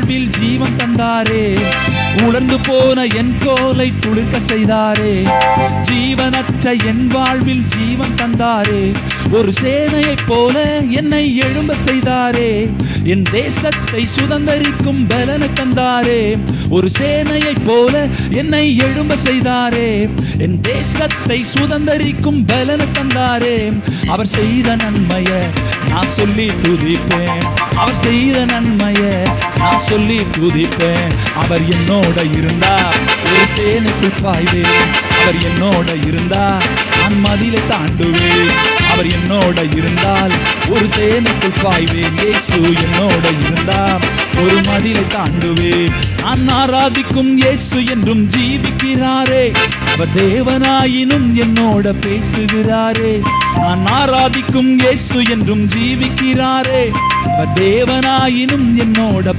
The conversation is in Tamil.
வாழ்வில் ஜீவன் தந்தாரே. உலர்ந்து போன என் கோலை துளிர்க்க செய்தாரே. ஜீவனற்ற என் வாழ்வில் ஜீவன் தந்தாரே. ஒரு சேனையைப் போல என்னை எழும்ப செய்தாரே. என் தேசத்தை சுதந்தரிக்கும் பலனை தந்தாரே. ஒரு சேனையைப் போல என்னை எழும்ப செய்தாரே. என் தேசத்தை சுதந்தரிக்கும் பலனை தந்தாரே. அவர் செய்த நன்மைய நான் சொல்லி துதிப்பேன். அவர் செய்த நன்மைய நான் சொல்லி துதிப்பேன். அவர் என்னோட இருந்தா ஒரு சேனைக்குள் பாய்வேன். அவர் என்னோட இருந்தா நான் மதிலை தாண்டுவேன். அவர் என்னோட இருந்தால் ஒரு சேனைக்குள் பாய்வேன். இயேசு என்னோட இருந்தால் ஒரு மதிலை தாண்டுவேன். நான் ஆராதிக்கும் இயேசு என்றும் ஜீவிக்கிறாரே. அவர் தேவனாயினும் என்னோட பேசுகிறாரே. நான் ஆராதிக்கும் இயேசு என்றும் ஜீவிக்கிறாரே. அவர் தேவனாயினும் என்னோட